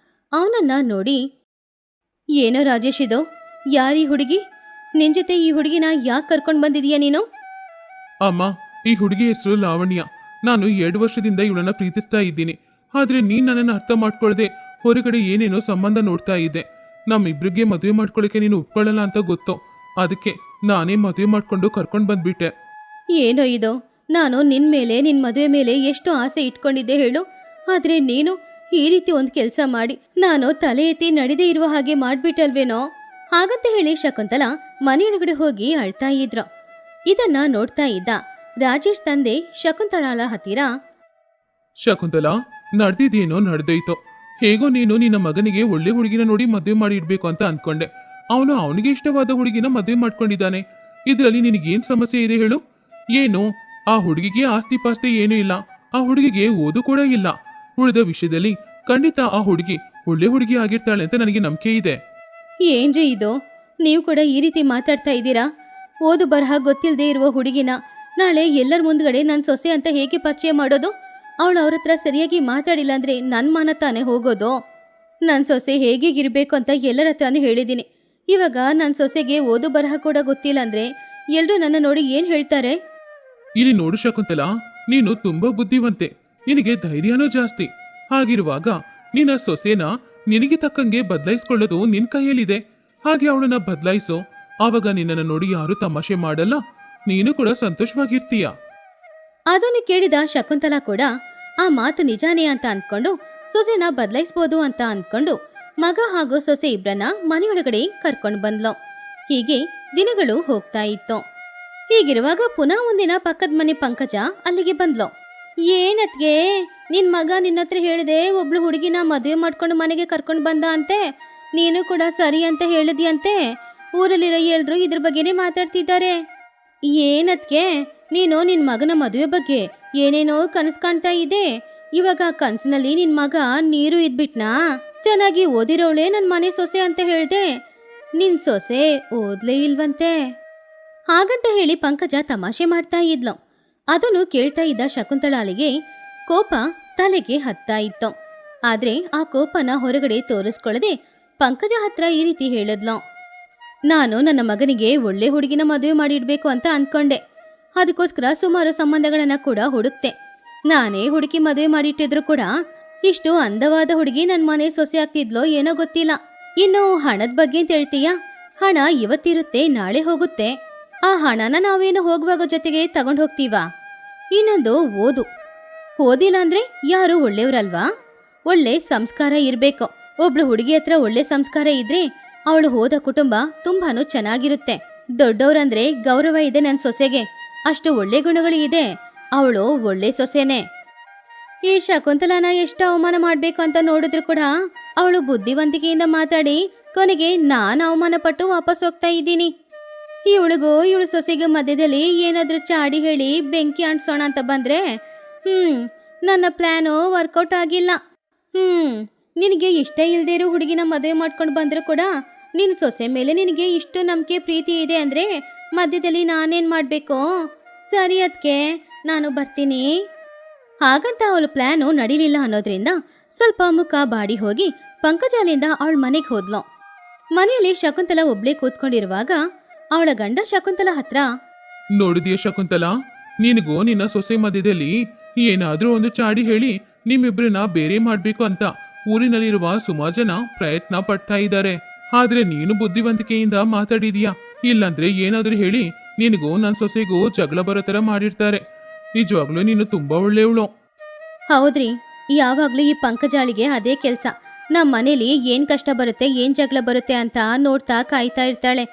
S1: ಅವನನ್ನ ನೋಡಿ, ಏನೋ ರಾಜೇಶ್ ಇದು? ಯಾರೀ ಹುಡುಗಿ? ನಿನ್ ಜೊತೆ ಈ ಹುಡುಗಿನ ಯಾಕೆ ಕರ್ಕೊಂಡು ಬಂದಿದೀಯ ನೀನು?
S2: ಅಮ್ಮ, ಈ ಹುಡುಗಿ ಹೆಸರು ಲಾವಣ್ಯ. ನಾನು 2 ವರ್ಷದಿಂದ ಇವಳನ್ನ ಪ್ರೀತಿಸ್ತಾ ಇದ್ದೀನಿ. ಆದ್ರೆ ನೀನ್ ನನ್ನನ್ನು ಅರ್ಥ ಮಾಡ್ಕೊಳ್ದೆ ಹೊರಗಡೆ ಏನೇನೋ ಸಂಬಂಧ ನೋಡ್ತಾ ಇದ್ದೆ. ನಮ್ಮಿಬ್ರಿಗೆ ಮದುವೆ ಮಾಡ್ಕೊಳಕ್ಕೆ ನೀನು ಒಪ್ಕೊಳ್ಳಲ್ಲ ಅಂತ ಗೊತ್ತು. ಅದಕ್ಕೆ ನಾನೇ ಮದುವೆ ಮಾಡ್ಕೊಂಡು ಕರ್ಕೊಂಡು ಬಂದ್ಬಿಟ್ಟೆ.
S1: ಏನೋ ಇದು? ನಾನು ನಿನ್ ಮೇಲೆ, ನಿನ್ ಮದುವೆ ಮೇಲೆ ಎಷ್ಟು ಆಸೆ ಇಟ್ಕೊಂಡಿದ್ದೆ ಹೇಳು. ಆದ್ರೆ ನೀನು ಈ ರೀತಿ ಒಂದು ಕೆಲಸ ಮಾಡಿ ನಾನು ತಲೆ ಎತ್ತಿ ನಡೆದೇ ಇರುವ ಹಾಗೆ ಮಾಡ್ಬಿಟ್ಟಲ್ವೇನೋ? ಹಾಗಂತ ಹೇಳಿ ಶಕುಂತಲಾ ಮನೆಯೊಳಗಡೆ ಹೋಗಿ ಅಳ್ತಾ ಇದ್ರು. ಇದನ್ನ ನೋಡ್ತಾ ಇದ್ದ ರಾಜೇಶ್ ತಂದೆ ಶಕುಂತಲಾಳ ಹತ್ತಿರ,
S2: ಶಕುಂತಲಾ, ನಡೆದಿದ್ದೇನೋ ನಡೆದೋಯ್ತು. ಹೇಗೋ ನೀನು ನಿನ್ನ ಮಗನಿಗೆ ಒಳ್ಳೆ ಹುಡುಗಿನ ನೋಡಿ ಮದುವೆ ಮಾಡಿ ಇಡ್ಬೇಕು ಅಂತ ಅನ್ಕೊಂಡೆ. ಅವನು ಅವನಿಗೆ ಇಷ್ಟವಾದ ಹುಡುಗಿನ ಮದುವೆ ಮಾಡ್ಕೊಂಡಿದ್ದಾನೆ. ಇದರಲ್ಲಿ ನಿನಗೇನ್ ಸಮಸ್ಯೆ ಇದೆ ಹೇಳು? ಏನು, ಆ ಹುಡುಗಿಗೆ ಆಸ್ತಿ ಪಾಸ್ತಿ ಏನೂ ಇಲ್ಲ, ಆ ಹುಡುಗಿಗೆ ಓದು ಕೂಡ ಇಲ್ಲ. ಉಳಿದ ವಿಷಯದಲ್ಲಿ ಖಂಡಿತ ಆ ಹುಡುಗಿ ಒಳ್ಳೆ ಹುಡುಗಿ ಆಗಿರ್ತಾಳೆ ಅಂತ ನನಗೆ ನಂಬಿಕೆ ಇದೆ.
S1: ಏನ್ರಿ ಇದು? ನೀವು ಕೂಡ ಈ ರೀತಿ ಮಾತಾಡ್ತಾ ಇದ್ದೀರಾ? ಓದು ಬರಹ ಗೊತ್ತಿಲ್ಲದೆ ಇರುವ ಹುಡುಗಿನ ನಾಳೆ ಎಲ್ಲರ ಮುಂದ್ಗಡೆ ನನ್ನ ಸೊಸೆ ಅಂತ ಹೇಗೆ ಪರಿಚಯ ಮಾಡೋದು? ಅವಳು ಅವ್ರ ಹತ್ರ ಸರಿಯಾಗಿ ಮಾತಾಡಿಲ್ಲ ಅಂದ್ರೆ ನನ್ನ ಮಾನ ತಾನೇ ಹೋಗೋದು. ನನ್ನ ಸೊಸೆ ಹೇಗೇಗಿರ್ಬೇಕು ಅಂತ ಎಲ್ಲರ ಹತ್ರನೂ ಹೇಳಿದ್ದೀನಿ. ಇವಾಗ ನನ್ನ ಸೊಸೆಗೆ ಓದು ಬರಹ ಕೂಡ ಗೊತ್ತಿಲ್ಲ ಅಂದ್ರೆ ಎಲ್ರೂ ನನ್ನ ನೋಡಿ ಏನ್ ಹೇಳ್ತಾರೆ?
S2: ಇಲ್ಲಿ ನೋಡು ಶಕುಂತಲಾ, ನೀನು ತುಂಬಾ ಬುದ್ಧಿವಂತೆ, ನಿನಗೆ ಧೈರ್ಯನೂ ಜಾಸ್ತಿ. ಹಾಗಿರುವಾಗ ನಿನ್ನ ಸೊಸೆನ ನಿನಗೆ ತಕ್ಕಂಗೆ ಬದಲಾಯಿಸ್ಕೊಳ್ಳೋದು ನಿನ್ ಕೈಯಲ್ಲಿದೆ. ಹಾಗೆ ಅವಳನ್ನ ಬದಲಾಯಿಸೋ, ಆವಾಗ ನಿನ್ನನ್ನು ನೋಡಿ ಯಾರು ತಮಾಷೆ ಮಾಡಲ್ಲ, ನೀನು ಕೂಡ ಸಂತೋಷವಾಗಿರ್ತೀಯ.
S1: ಅದನ್ನು ಕೇಳಿದ ಶಕುಂತಲಾ ಕೂಡ ಆ ಮಾತು ನಿಜಾನೇ ಅಂತ ಅಂದ್ಕೊಂಡು ಸೊಸೆನ ಬದಲಾಯಿಸ್ಬೋದು ಅಂತ ಅಂದ್ಕೊಂಡು ಮಗ ಹಾಗೂ ಸೊಸೆ ಇಬ್ರನ್ನ ಮನೆಯೊಳಗಡೆ ಕರ್ಕೊಂಡು ಬಂದ್ಲು. ಹೀಗೆ ದಿನಗಳು ಹೋಗ್ತಾ ಇತ್ತು. ಹೀಗಿರುವಾಗ ಪುನಃ ಒಂದಿನ ಪಕ್ಕದ ಮನೆ ಪಂಕಜ ಅಲ್ಲಿಗೆ ಬಂದ್ಲು. ಏನತ್ಗೆ, ನಿನ್ ಮಗ ನಿನ್ನತ್ರ ಹೇಳಿದೆ ಒಬ್ಳು ಹುಡುಗಿನ ಮದುವೆ ಮಾಡ್ಕೊಂಡು ಮನೆಗೆ ಕರ್ಕೊಂಡು ಬಂದ ಅಂತೆ, ನೀನು ಕೂಡ ಸರಿ ಅಂತ ಹೇಳಿದ್ಯಂತೆ. ಊರಲ್ಲಿರೋ ಎಲ್ರು ಇದ್ರ ಬಗ್ಗೆನೇ ಮಾತಾಡ್ತಿದ್ದಾರೆ. ಏನತ್ಗೆ, ನೀನು ನಿನ್ ಮಗನ ಮದುವೆ ಬಗ್ಗೆ ಏನೇನೋ ಕನಸು ಕಾಣ್ತಾ ಇದೆ. ಇವಾಗ ಕನ್ಸಿನಲ್ಲಿ ನಿನ್ ಮಗ ನೀರು ಇದ್ಬಿಟ್ನಾ? ಚೆನ್ನಾಗಿ ಓದಿರೋಳೆ ನನ್ ಮನೆ ಸೊಸೆ ಅಂತ ಹೇಳ್ದೆ, ನಿನ್ ಸೊಸೆ ಓದ್ಲೇ ಇಲ್ವಂತೆ. ಹಾಗಂತ ಹೇಳಿ ಪಂಕಜ ತಮಾಷೆ ಮಾಡ್ತಾ ಇದ್ಲು. ಅದನ್ನು ಕೇಳ್ತಾ ಇದ್ದ ಶಕುಂತಲಾಳಿಗೆ ಕೋಪ ತಲೆಗೆ ಹತ್ತಾ ಇತ್ತು. ಆದ್ರೆ ಆ ಕೋಪನ ಹೊರಗಡೆ ತೋರಿಸ್ಕೊಳ್ಳದೆ ಪಂಕಜ ಹತ್ರ ಈ ರೀತಿ ಹೇಳಿದ್ಲು. ನಾನು ನನ್ನ ಮಗನಿಗೆ ಒಳ್ಳೆ ಹುಡುಗಿನ ಮದುವೆ ಮಾಡಿಡ್ಬೇಕು ಅಂತ ಅನ್ಕೊಂಡೆ. ಅದಕ್ಕೋಸ್ಕರ ಸುಮಾರು ಸಂಬಂಧಗಳನ್ನ ಕೂಡ ಹುಡುಕ್ತೆ. ನಾನೇ ಹುಡುಕಿ ಮದುವೆ ಮಾಡಿಟ್ಟಿದ್ರು ಕೂಡ ಇಷ್ಟು ಅಂದವಾದ ಹುಡುಗಿ ನನ್ನ ಮನೆ ಸೊಸೆ ಆಗ್ತಿದ್ಲೋ ಏನೋ ಗೊತ್ತಿಲ್ಲ. ಇನ್ನು ಹಣದ ಬಗ್ಗೆ ಅಂತ ಹೇಳ್ತೀಯ? ಹಣ ಇವತ್ತಿರುತ್ತೆ, ನಾಳೆ ಹೋಗುತ್ತೆ. ಆ ಹಣನ ನಾವೇನು ಹೋಗುವಾಗ ಜೊತೆಗೆ ತಗೊಂಡು ಹೋಗ್ತೀವ? ಇನ್ನೊಂದು ಓದು. ಓದಿಲ್ಲ ಅಂದ್ರೆ ಯಾರು ಒಳ್ಳೆಯವ್ರಲ್ವಾ? ಒಳ್ಳೆ ಸಂಸ್ಕಾರ ಇರ್ಬೇಕು. ಒಬ್ಳು ಹುಡುಗಿ ಹತ್ರ ಒಳ್ಳೆ ಸಂಸ್ಕಾರ ಇದ್ರೆ ಅವಳು ಹೋದ ಕುಟುಂಬ ತುಂಬಾನು ಚೆನ್ನಾಗಿರುತ್ತೆ. ದೊಡ್ಡವ್ರಂದ್ರೆ ಗೌರವ ಇದೆ ನನ್ನ ಸೊಸೆಗೆ, ಅಷ್ಟು ಒಳ್ಳೆ ಗುಣಗಳು ಇದೆ. ಅವಳು ಒಳ್ಳೆ ಸೊಸೆನೆ. ಈ ಶಕುಂತಲಾನ ಎಷ್ಟು ಅವಮಾನ ಮಾಡ್ಬೇಕು ಅಂತ ನೋಡಿದ್ರು ಕೂಡ ಅವಳು ಬುದ್ಧಿವಂತಿಕೆಯಿಂದ ಮಾತಾಡಿ ಕೊನೆಗೆ ನಾನು ಅವಮಾನ ಪಟ್ಟು ವಾಪಸ್ ಹೋಗ್ತಾ ಇದ್ದೀನಿ. ಇವಳು ಸೊಸೆಗೆ ಮಧ್ಯದಲ್ಲಿ ಏನಾದ್ರೂ ಚಾಡಿ ಹೇಳಿ ಬೆಂಕಿ ಅಂಟ್ಸೋಣ ಅಂತ ಬಂದ್ರೆ ನನ್ನ ಪ್ಲಾನು ವರ್ಕೌಟ್ ಆಗಿಲ್ಲ. ನಿನಗೆ ಇಷ್ಟ ಇಲ್ದೇ ಇರೋ ಹುಡುಗಿನ ಮದುವೆ ಮಾಡ್ಕೊಂಡು ಬಂದ್ರು ಕೂಡ ನಿನ್ನ ಸೊಸೆ ಮೇಲೆ ನಿನಗೆ ಇಷ್ಟು ನಂಬಿಕೆ ಪ್ರೀತಿ ಇದೆ ಅಂದ್ರೆ ಮಧ್ಯದಲ್ಲಿ ನಾನೇನ್ ಮಾಡ್ಬೇಕು? ಸರಿ ಅದ್ಕೆ ನಾನು ಬರ್ತೀನಿ. ಹಾಗಂತ ಅವಳ ಪ್ಲಾನು ನಡೀಲಿಲ್ಲ ಅನ್ನೋದ್ರಿಂದ ಸ್ವಲ್ಪ ಮುಖ ಬಾಡಿ ಹೋಗಿ ಪಂಕಜಾಲಿಂದ ಅವಳ ಮನೆಗೆ ಹೋದ್ಲು. ಮನೆಯಲ್ಲಿ ಶಕುಂತಲಾ ಒಬ್ಳೇ ಕೂತ್ಕೊಂಡಿರುವಾಗ ಅವಳ ಗಂಡ ಶಕುಂತಲಾ ಹತ್ರ,
S2: ನೋಡಿದ್ಯಾ ಶಕುಂತಲಾ, ನಿನಗೂ ನಿನ್ನ ಸೊಸೆ ಮಧ್ಯದಲ್ಲಿ ಏನಾದ್ರೂ ಒಂದು ಚಾಡಿ ಹೇಳಿ ನಿಮ್ಮಿಬ್ರನ್ನ ಬೇರೆ ಮಾಡ್ಬೇಕು ಅಂತ ಊರಿನಲ್ಲಿರುವ ಸುಮಾರು ಜನ ಪ್ರಯತ್ನ ಪಡ್ತಾ ಇದ್ದಾರೆ. ಆದ್ರೆ ನೀನು ಬುದ್ಧಿವಂತಿಕೆಯಿಂದ ಮಾತಾಡಿದೀಯಾ. ಇಲ್ಲಾಂದ್ರೆ ಏನಾದ್ರೂ ಹೇಳಿ ನಿನಗೂ ನನ್ನ ಸೊಸೆಗೂ ಜಗಳ ಬರೋ ತರ ಮಾಡಿರ್ತಾರೆ. ನಿಜವಾಗ್ಲೂ ನೀನು ತುಂಬಾ ಒಳ್ಳೆಯವಳು.
S1: ಹೌದ್ರಿ, ಯಾವಾಗ್ಲೂ ಈ ಪಂಕಜಾಳಿಗೆ ಅದೇ ಕೆಲ್ಸ. ನಮ್ಮ ಮನೇಲಿ ಏನ್ ಕಷ್ಟ ಬರುತ್ತೆ, ಏನ್ ಜಗಳ ಬರುತ್ತೆ ಅಂತ ನೋಡ್ತಾ ಕಾಯ್ತಾ ಇರ್ತಾಳೆ.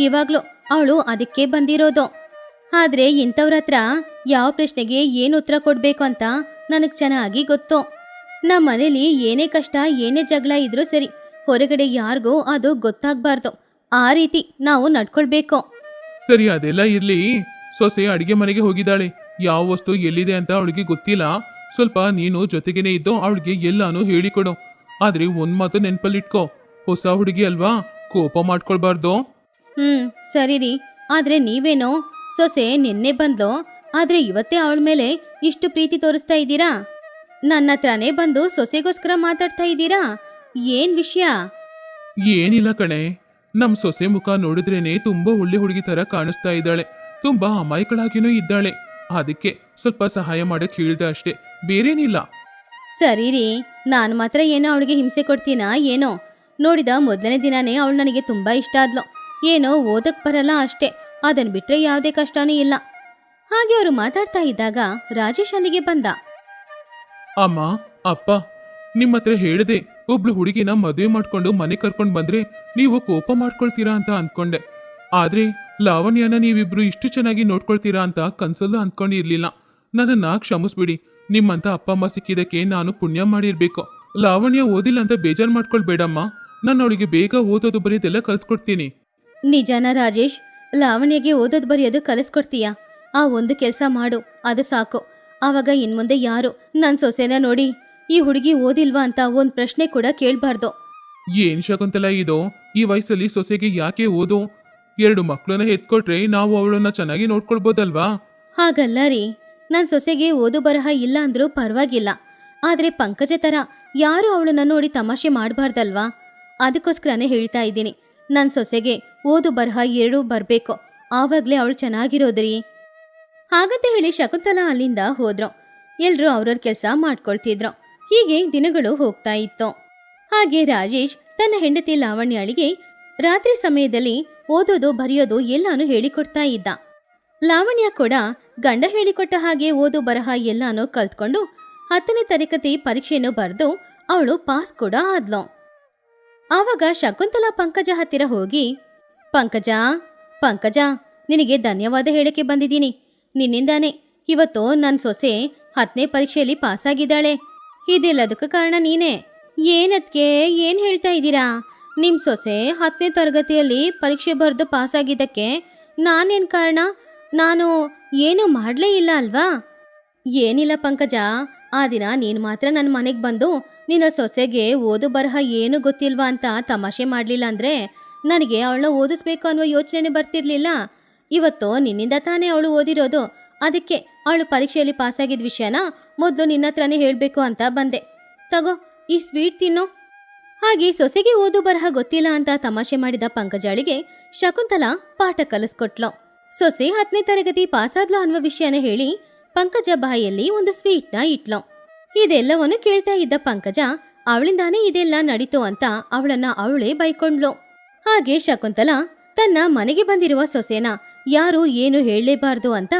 S1: ಇವಾಗ್ಲೂ ಅವಳು ಅದಕ್ಕೆ ಬಂದಿರೋದು. ಆದ್ರೆ ಇಂಥವ್ರ ಹತ್ರ ಯಾವ ಪ್ರಶ್ನೆಗೆ ಏನು ಉತ್ತರ ಕೊಡ್ಬೇಕು ಅಂತ ನನಗ್ ಚೆನ್ನಾಗಿ ಗೊತ್ತು. ನಮ್ಮ ಮನೇಲಿ ಏನೇ ಕಷ್ಟ ಏನೇ ಜಗಳ ಇದ್ರೂ ಸರಿ, ಹೊರಗಡೆ ಯಾರಿಗೂ ಅದು ಗೊತ್ತಾಗ್ಬಾರ್ದು. ಆ ರೀತಿ ನಾವು ನಡ್ಕೊಳ್ಬೇಕು.
S2: ಸರಿ, ಅದೆಲ್ಲ ಇರ್ಲಿ. ಸೊಸೆ ಅಡಿಗೆ ಮನೆಗೆ ಹೋಗಿದ್ದಾಳೆ. ಯಾವ ವಸ್ತು ಎಲ್ಲಿದೆ ಅಂತ ಅವಳಿಗೆ ಗೊತ್ತಿಲ್ಲ. ಸ್ವಲ್ಪ ನೀನು ಜೊತೆಗೇನೆ ಇದ್ದು ಅವಳಿಗೆ ಎಲ್ಲಾನು ಹೇಳಿಕೊಡು. ಆದ್ರೆ ಒಂದ್ ಮಾತು ನೆನ್ಪಲ್ಲಿಟ್ಕೋ, ಹೊಸ ಹುಡುಗಿ ಅಲ್ವಾ, ಕೋಪ ಮಾಡ್ಕೊಳ್ಬಾರ್ದು.
S1: ಸರಿ ರೀ. ಆದ್ರೆ ನೀವೇನೋ ಸೊಸೆ ನಿನ್ನೆ ಬಂದ್ಲು, ಆದ್ರೆ ಇವತ್ತೇ ಅವಳ ಮೇಲೆ ಇಷ್ಟು ಪ್ರೀತಿ ತೋರಿಸ್ತಾ ಇದ್ದೀರಾ? ನನ್ನ ಹತ್ರನೇ ಬಂದು ಸೊಸೆಗೋಸ್ಕರ ಮಾತಾಡ್ತಾ ಇದ್ದೀರಾ? ಏನ್ ವಿಷಯ?
S2: ಏನಿಲ್ಲ ಕಣೆ, ನಮ್ ಸೊಸೆ ಮುಖ ನೋಡಿದ್ರೇನೆ ತುಂಬಾ ಒಳ್ಳೆ ಹುಡುಗಿ ತರ ಕಾಣಿಸ್ತಾ ಇದ್ದಾಳೆ. ತುಂಬಾ ಅಮಾಯಕಳಾಗಿನೂ ಇದ್ದಾಳೆ. ಅದಕ್ಕೆ ಸ್ವಲ್ಪ ಸಹಾಯ ಮಾಡಕ್ ಹೇಳ್ದೆ ಅಷ್ಟೇ, ಬೇರೇನಿಲ್ಲ.
S1: ಸರಿ ರೀ, ನಾನು ಮಾತ್ರ ಏನೋ ಅವಳಿಗೆ ಹಿಂಸೆ ಕೊಡ್ತೀನಾ ಏನೋ? ನೋಡಿದ ಮೊದಲನೇ ದಿನಾನೇ ಅವಳು ನನಗೆ ತುಂಬಾ ಇಷ್ಟ ಆದ್ಲು. ಏನೋ ಓದಕ್ ಬರಲ್ಲ ಅಷ್ಟೇ, ಅದನ್ ಬಿಟ್ರೆ ಯಾವುದೇ ಕಷ್ಟನೂ ಇಲ್ಲ. ಹಾಗೆ ಅವರು ಮಾತಾಡ್ತಾ ಇದ್ದಾಗ ರಾಜೇಶ್ ಅಲ್ಲಿಗೆ ಬಂದ.
S2: ಅಮ್ಮ, ಅಪ್ಪ, ನಿಮ್ಮ ಹತ್ರ ಹೇಳ್ದೆ ಒಬ್ಳು ಹುಡುಗಿನ ಮದುವೆ ಮಾಡ್ಕೊಂಡು ಮನೆ ಕರ್ಕೊಂಡ್ ಬಂದ್ರೆ ನೀವು ಕೋಪ ಮಾಡ್ಕೊಳ್ತೀರಾ ಅಂತ ಅನ್ಕೊಂಡೆ. ಆದ್ರೆ ಲಾವಣ್ಯನ ನೀವಿಬ್ರು ಇಷ್ಟು ಚೆನ್ನಾಗಿ ನೋಡ್ಕೊಳ್ತೀರಾ ಅಂತ ಕನ್ಸಲ್ಲೂ ಅನ್ಕೊಂಡಿರ್ಲಿಲ್ಲ. ನನ್ನನ್ನ ಕ್ಷಮಿಸ್ಬಿಡಿ. ನಿಮ್ಮಂತ ಅಪ್ಪ ಅಮ್ಮ ಸಿಕ್ಕಿದಕ್ಕೆ ನಾನು ಪುಣ್ಯ ಮಾಡಿರ್ಬೇಕು. ಲಾವಣ್ಯ ಓದಿಲ್ಲ ಅಂತ ಬೇಜಾರ್ ಮಾಡ್ಕೊಳ್ಬೇಡಮ್ಮ. ನಾನು ಅವಳಿಗೆ ಬೇಗ ಓದೋದು ಬರೆಯೋದೆಲ್ಲ ಕಲ್ಸ್ಕೊಡ್ತೀನಿ.
S1: ನಿಜಾನ ರಾಜೇಶ್? ಲಾವಣ್ಯಗೆ ಓದೋದು ಬರೆಯೋದು ಕಲಿಸ್ಕೊಡ್ತೀಯಾ? ಆ ಒಂದು ಕೆಲಸ ಮಾಡು, ಅದು ಸಾಕು. ಆವಾಗ ಇನ್ಮುಂದೆ ಯಾರು ನನ್ನ ಸೊಸೆನ ನೋಡಿ ಈ ಹುಡುಗಿ ಓದಿಲ್ವಾ ಅಂತ ಒಂದ್ ಪ್ರಶ್ನೆ ಕೂಡ ಕೇಳಬಾರ್ದು.
S2: ಏನ್ ಶಕುಂತಲಾ ಇದು? ಈ ವಯಸ್ಸಲ್ಲಿ ಸೊಸೆಗೆ ಯಾಕೆ ಓದು? 2 ಮಕ್ಕಳನ್ನ ಹೆತ್ಕೊಟ್ರೆ ನಾವು ಅವಳನ್ನ ಚೆನ್ನಾಗಿ ನೋಡ್ಕೊಳ್ಬೋದಲ್ವಾ?
S1: ಹಾಗಲ್ಲ ರೀ, ನನ್ನ ಸೊಸೆಗೆ ಓದು ಬರಹ ಇಲ್ಲ ಅಂದ್ರೂ ಪರವಾಗಿಲ್ಲ. ಆದ್ರೆ ಪಂಕಜ ತರ ಯಾರು ಅವಳನ್ನ ನೋಡಿ ತಮಾಷೆ ಮಾಡಬಾರ್ದಲ್ವಾ? ಅದಕ್ಕೋಸ್ಕರನೇ ಹೇಳ್ತಾ ಇದ್ದೀನಿ. ನನ್ನ ಸೊಸೆಗೆ ಓದು ಬರಹ ಎರಡೂ ಬರಬೇಕು, ಆವಾಗಲೇ ಅವಳು ಚೆನ್ನಾಗಿರೋದ್ರಿ. ಹಾಗಂತ ಹೇಳಿ ಶಕುಂತಲಾ ಅಲ್ಲಿಂದ ಹೋದ್ರು. ಎಲ್ರೂ ಅವ್ರವ್ರ ಕೆಲಸ ಮಾಡ್ಕೊಳ್ತಿದ್ರು. ಹೀಗೆ ದಿನಗಳು ಹೋಗ್ತಾ ಇತ್ತು. ಹಾಗೆ ರಾಜೇಶ್ ತನ್ನ ಹೆಂಡತಿ ಲಾವಣ್ಯಾಳಿಗೆ ರಾತ್ರಿ ಸಮಯದಲ್ಲಿ ಓದೋದು ಬರೆಯೋದು ಎಲ್ಲಾನು ಹೇಳಿಕೊಡ್ತಾ ಇದ್ದ. ಲಾವಣ್ಯ ಕೂಡ ಗಂಡ ಹೇಳಿಕೊಟ್ಟ ಹಾಗೆ ಓದು ಬರಹ ಎಲ್ಲಾನು ಕಲ್ತ್ಕೊಂಡು 10ನೇ ತರಗತಿ ಪರೀಕ್ಷೆಯನ್ನು ಬರೆದು ಅವಳು ಪಾಸ್ ಕೂಡ ಆದ್ಲು. ಆವಾಗ ಶಕುಂತಲಾ ಪಂಕಜ ಹತ್ತಿರ ಹೋಗಿ, ಪಂಕಜ ಪಂಕಜ ನಿನಗೆ ಧನ್ಯವಾದ ಹೇಳಕ್ಕೆ ಬಂದಿದ್ದೀನಿ. ನಿನ್ನಿಂದಾನೆ ಇವತ್ತು ನನ್ನ ಸೊಸೆ 10ನೇ ಪರೀಕ್ಷೆಯಲ್ಲಿ ಪಾಸಾಗಿದ್ದಾಳೆ. ಇದೆಲ್ಲದಕ್ಕೂ ಕಾರಣ ನೀನೇ. ಏನದ್ಕೆ ಏನ್ ಹೇಳ್ತಾ ಇದ್ದೀರಾ? ನಿಮ್ ಸೊಸೆ 10ನೇ ತರಗತಿಯಲ್ಲಿ ಪರೀಕ್ಷೆ ಬರೆದು ಪಾಸಾಗಿದ್ದಕ್ಕೆ ನಾನೇನ್ ಕಾರಣ? ನಾನು ಏನು ಮಾಡಲೇ ಇಲ್ಲ ಅಲ್ವಾ? ಏನಿಲ್ಲ ಪಂಕಜ, ಆ ದಿನ ನೀನು ಮಾತ್ರ ನನ್ನ ಮನೆಗೆ ಬಂದು ನಿನ್ನ ಸೊಸೆಗೆ ಓದು ಬರಹ ಏನು ಗೊತ್ತಿಲ್ವಾ ಅಂತ ತಮಾಷೆ ಮಾಡಲಿಲ್ಲ ಅಂದರೆ ನನಗೆ ಅವಳನ್ನ ಓದಿಸ್ಬೇಕು ಅನ್ನೋ ಯೋಚನೆ ಬರ್ತಿರ್ಲಿಲ್ಲ. ಇವತ್ತು ನಿನ್ನಿಂದ ತಾನೇ ಅವಳು ಓದಿರೋದು, ಅದಕ್ಕೆ ಅವಳು ಪರೀಕ್ಷೆಯಲ್ಲಿ ಪಾಸಾಗಿದ್ದ ವಿಷಯನ ಮೊದಲು ನಿನ್ನ ಹತ್ರನೇ ಹೇಳಬೇಕು ಅಂತ ಬಂದೆ. ತಗೋ ಈ ಸ್ವೀಟ್ ತಿನ್ನೋ. ಹಾಗೆ ಸೊಸೆಗೆ ಓದು ಬರಹ ಗೊತ್ತಿಲ್ಲ ಅಂತ ತಮಾಷೆ ಮಾಡಿದ ಪಂಕಜಾಳಿಗೆ ಶಕುಂತಲಾ ಪಾಠ ಕಲಿಸ್ಕೊಟ್ಲು. ಸೊಸೆ 10ನೇ ತರಗತಿ ಪಾಸಾದ್ಲು ಅನ್ನುವ ವಿಷಯನ ಹೇಳಿ ಪಂಕಜ ಬಾಯಲ್ಲಿ ಒಂದು ಸ್ವೀಟ್ನ ಇಟ್ಲು. ಇದೆಲ್ಲವನ್ನು ಕೇಳ್ತಾ ಇದ್ದ ಪಂಕಜ ಅವಳಿಂದಾನೇ ಇದೆಲ್ಲ ನಡೀತು ಅಂತ ಅವಳನ್ನ ಅವಳೇ ಬೈಕೊಂಡ್ಲು. ಹಾಗೆ ಶಕುಂತಲಾ ತನ್ನ ಮನೆಗೆ ಬಂದಿರುವ ಸೊಸೆನ ಯಾರು ಏನು ಹೇಳಲೇಬಾರ್ದು ಅಂತ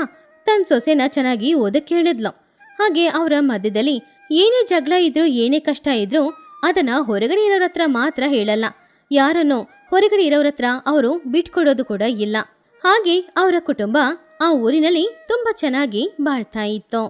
S1: ತನ್ನ ಸೊಸೆನ ಚೆನ್ನಾಗಿ ಓದಕ್ಕೆ ಹೇಳಿದ್ಲು. ಹಾಗೆ ಅವರ ಮಧ್ಯದಲ್ಲಿ ಏನೇ ಜಗಳ ಇದ್ರೂ ಏನೇ ಕಷ್ಟ ಇದ್ರೂ ಅದನ್ನ ಹೊರಗಡೆ ಇರೋರ ಹತ್ರ ಮಾತ್ರ ಹೇಳಲ್ಲ. ಯಾರನ್ನು ಹೊರಗಡೆ ಇರೋರ ಹತ್ರ ಅವರು ಬಿಟ್ಕೊಡೋದು ಕೂಡ ಇಲ್ಲ. ಹಾಗೆ ಅವರ ಕುಟುಂಬ ಆ ಊರಿನಲ್ಲಿ ತುಂಬಾ ಚೆನ್ನಾಗಿ ಬಾಳ್ತಾ ಇತ್ತು.